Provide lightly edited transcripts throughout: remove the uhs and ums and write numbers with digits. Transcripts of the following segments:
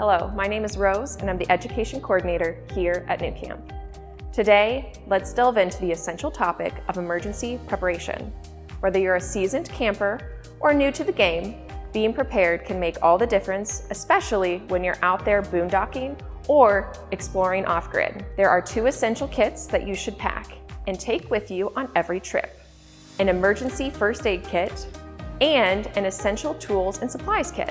Hello, my name is Rose and I'm the Education Coordinator here at nuCamp. Today, let's delve into the essential topic of emergency preparation. Whether you're a seasoned camper or new to the game, being prepared can make all the difference, especially when you're out there boondocking or exploring off-grid. There are two essential kits that you should pack and take with you on every trip: an emergency first aid kit and an essential tools and supplies kit.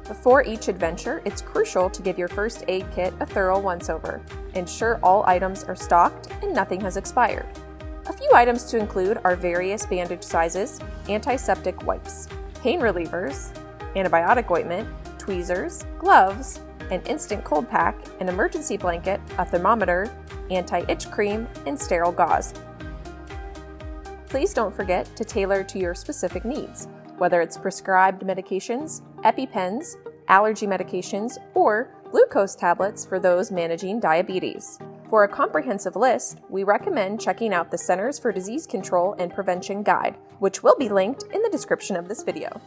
Before each adventure, it's crucial to give your first aid kit a thorough once-over. Ensure all items are stocked and nothing has expired. A few items to include are various bandage sizes, antiseptic wipes, pain relievers, antibiotic ointment, tweezers, gloves, an instant cold pack, an emergency blanket, a thermometer, anti-itch cream, and sterile gauze. Please don't forget to tailor to your specific needs, whether it's prescribed medications, EpiPens, allergy medications, or glucose tablets for those managing diabetes. For a comprehensive list, we recommend checking out the Centers for Disease Control and Prevention Guide, which will be linked in the description of this video.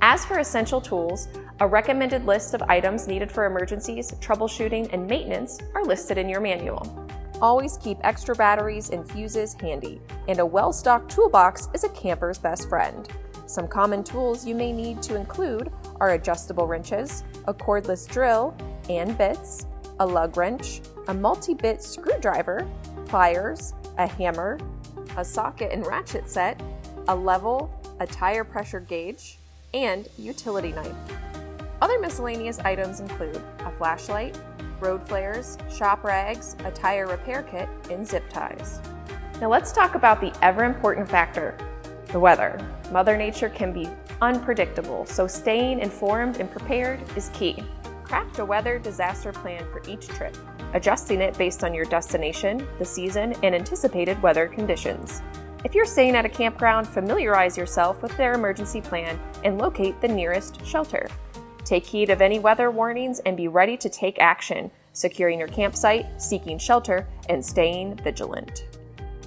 As for essential tools, a recommended list of items needed for emergencies, troubleshooting, and maintenance are listed in your manual. Always keep extra batteries and fuses handy, and a well-stocked toolbox is a camper's best friend. Some common tools you may need to include are adjustable wrenches, a cordless drill and bits, a lug wrench, a multi-bit screwdriver, pliers, a hammer, a socket and ratchet set, a level, a tire pressure gauge, and utility knife. Other miscellaneous items include a flashlight, road flares, shop rags, a tire repair kit, and zip ties. Now let's talk about the ever-important factor, the weather. Mother Nature can be unpredictable, so staying informed and prepared is key. Craft a weather disaster plan for each trip, adjusting it based on your destination, the season, and anticipated weather conditions. If you're staying at a campground, familiarize yourself with their emergency plan and locate the nearest shelter. Take heed of any weather warnings and be ready to take action, securing your campsite, seeking shelter, and staying vigilant.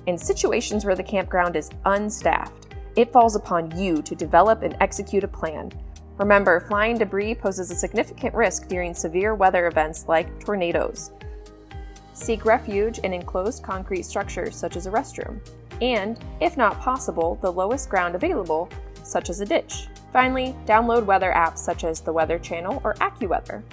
In situations where the campground is unstaffed, it falls upon you to develop and execute a plan. Remember, flying debris poses a significant risk during severe weather events like tornadoes. Seek refuge in enclosed concrete structures such as a restroom, and, if not possible, the lowest ground available, such as a ditch. Finally, download weather apps such as the Weather Channel or AccuWeather.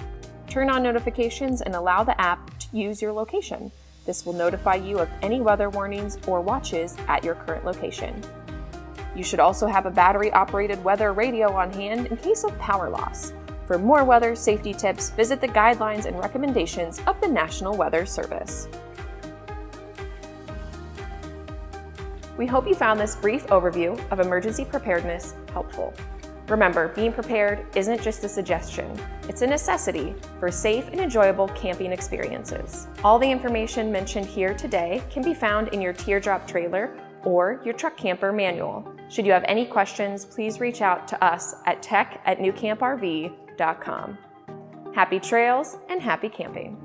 Turn on notifications and allow the app to use your location. This will notify you of any weather warnings or watches at your current location. You should also have a battery-operated weather radio on hand in case of power loss. For more weather safety tips, visit the guidelines and recommendations of the National Weather Service. We hope you found this brief overview of emergency preparedness helpful. Remember, being prepared isn't just a suggestion, it's a necessity for safe and enjoyable camping experiences. All the information mentioned here today can be found in your teardrop trailer or your truck camper manual. Should you have any questions, please reach out to us at tech@nucamprv.com. Happy trails and happy camping.